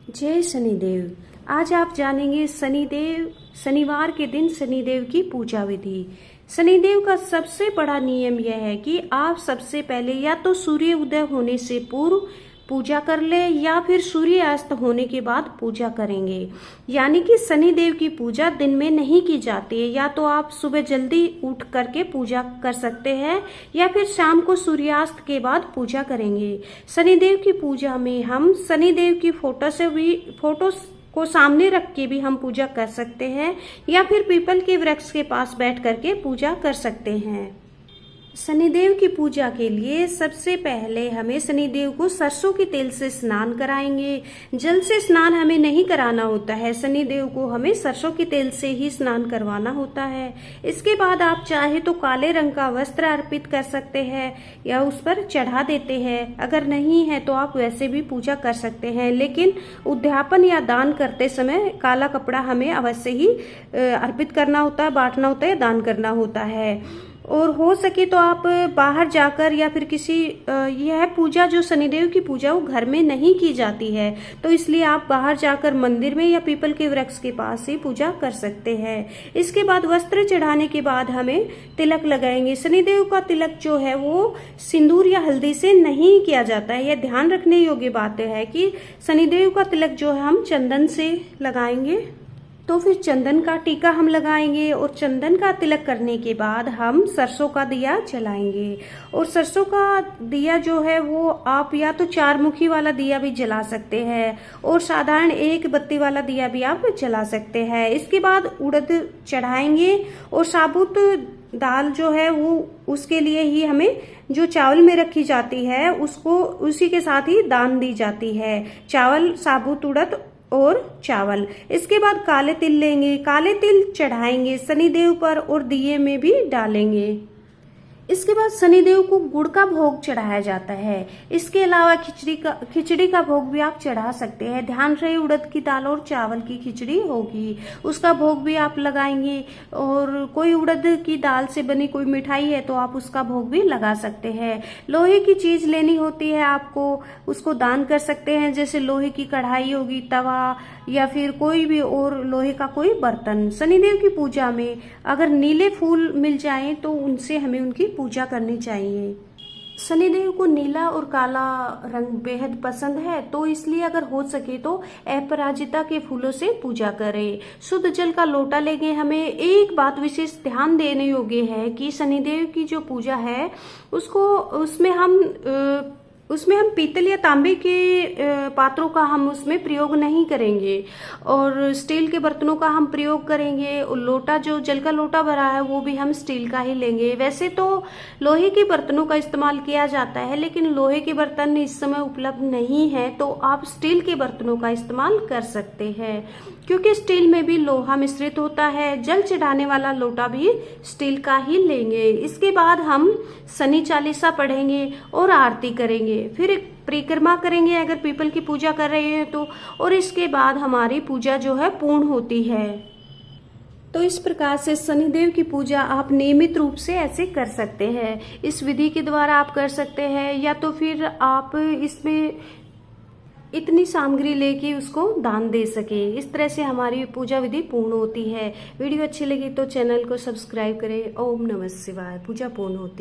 जय शनिदेव। आज आप जानेंगे शनिवार के दिन शनिदेव की पूजा विधि। शनिदेव का सबसे बड़ा नियम यह है कि आप सबसे पहले या तो सूर्य उदय होने से पूर्व पूजा कर ले या फिर सूर्यास्त होने के बाद पूजा करेंगे। यानी कि शनिदेव की पूजा दिन में नहीं की जाती है। या तो आप सुबह जल्दी उठ करके पूजा कर सकते हैं या फिर शाम को सूर्यास्त के बाद पूजा करेंगे। शनिदेव की पूजा में हम शनिदेव की फोटो को सामने रख के भी हम पूजा कर सकते हैं या फिर पीपल के वृक्ष के पास बैठ करके पूजा कर सकते हैं। शनिदेव की पूजा के लिए सबसे पहले हमें शनिदेव को सरसों के तेल से स्नान कराएंगे। जल से स्नान हमें नहीं कराना होता है, शनिदेव को हमें सरसों के तेल से ही स्नान करवाना होता है। इसके बाद आप चाहे तो काले रंग का वस्त्र अर्पित कर सकते हैं या उस पर चढ़ा देते हैं। अगर नहीं है तो आप वैसे भी पूजा कर सकते हैं, लेकिन उद्यापन या दान करते समय काला कपड़ा हमें अवश्य ही अर्पित करना होता है, बांटना होता है, दान करना होता है। और हो सके तो आप बाहर जाकर या फिर यह पूजा जो शनिदेव की पूजा वो घर में नहीं की जाती है, तो इसलिए आप बाहर जाकर मंदिर में या पीपल के वृक्ष के पास ही पूजा कर सकते हैं। इसके बाद वस्त्र चढ़ाने के बाद हमें तिलक लगाएंगे। शनिदेव का तिलक जो है वो सिंदूर या हल्दी से नहीं किया जाता है। यह ध्यान रखने योग्य बात है कि शनिदेव का तिलक जो है हम चंदन से लगाएंगे। तो फिर चंदन का टीका हम लगाएंगे और चंदन का तिलक करने के बाद हम सरसों का दिया जलाएंगे। और सरसों का दिया जो है वो आप या तो 4 मुखी वाला दिया भी जला सकते हैं और साधारण 1 बत्ती वाला दिया भी आप जला सकते हैं। इसके बाद उड़द चढ़ाएंगे और साबुत दाल जो है वो उसके लिए ही हमें जो चावल में रखी जाती है उसको उसी के साथ ही दान दी जाती है। चावल, साबुत उड़द और चावल। इसके बाद काले तिल लेंगे, काले तिल चढ़ाएंगे शनिदेव पर और दिए में भी डालेंगे। इसके बाद शनिदेव को गुड़ का भोग चढ़ाया जाता है। इसके अलावा खिचड़ी का भोग भी आप चढ़ा सकते हैं। ध्यान रहे उड़द की दाल और चावल की खिचड़ी होगी, उसका भोग भी आप लगाएंगे। और कोई उड़द की दाल से बनी कोई मिठाई है तो आप उसका भोग भी लगा सकते हैं। लोहे की चीज लेनी होती है आपको, उसको दान कर सकते हैं, जैसे लोहे की कढ़ाई होगी, तवा या फिर कोई भी और लोहे का कोई बर्तन। शनिदेव की पूजा में अगर नीले फूल मिल जाएं तो उनसे हमें उनकी पूजा करनी चाहिए। शनिदेव को नीला और काला रंग बेहद पसंद है, तो इसलिए अगर हो सके तो अपराजिता के फूलों से पूजा करें। शुद्ध जल का लोटा लेंगे। हमें एक बात विशेष ध्यान देने योग्य है कि शनिदेव की जो पूजा है उसमें हम पीतल या तांबे के पात्रों का हम उसमें प्रयोग नहीं करेंगे और स्टील के बर्तनों का हम प्रयोग करेंगे। और लोटा जो जल का लोटा भरा है वो भी हम स्टील का ही लेंगे। वैसे तो लोहे के बर्तनों का इस्तेमाल किया जाता है, लेकिन लोहे के बर्तन इस समय उपलब्ध नहीं है, तो आप स्टील के बर्तनों का इस्तेमाल कर सकते हैं, क्योंकि स्टील में भी लोहा मिश्रित होता है। जल चढ़ाने वाला लोटा भी स्टील का ही लेंगे। इसके बाद हम शनि चालीसा पढ़ेंगे और आरती करेंगे, फिर एक परिक्रमा करेंगे अगर पीपल की पूजा कर रहे हैं तो, और इसके बाद हमारी पूजा जो है पूर्ण होती है। तो इस प्रकार से शनिदेव की पूजा आप नियमित रूप से ऐसे कर सकते हैं। इस विधि के द्वारा आप कर सकते हैं, या तो फिर आप इसमें इतनी सामग्री लेके उसको दान दे सके। इस तरह से हमारी पूजा विधि पूर्ण होती है। वीडियो अच्छी लगी तो चैनल को सब्सक्राइब करें। ओम नमः शिवाय। पूजा पूर्ण होती है।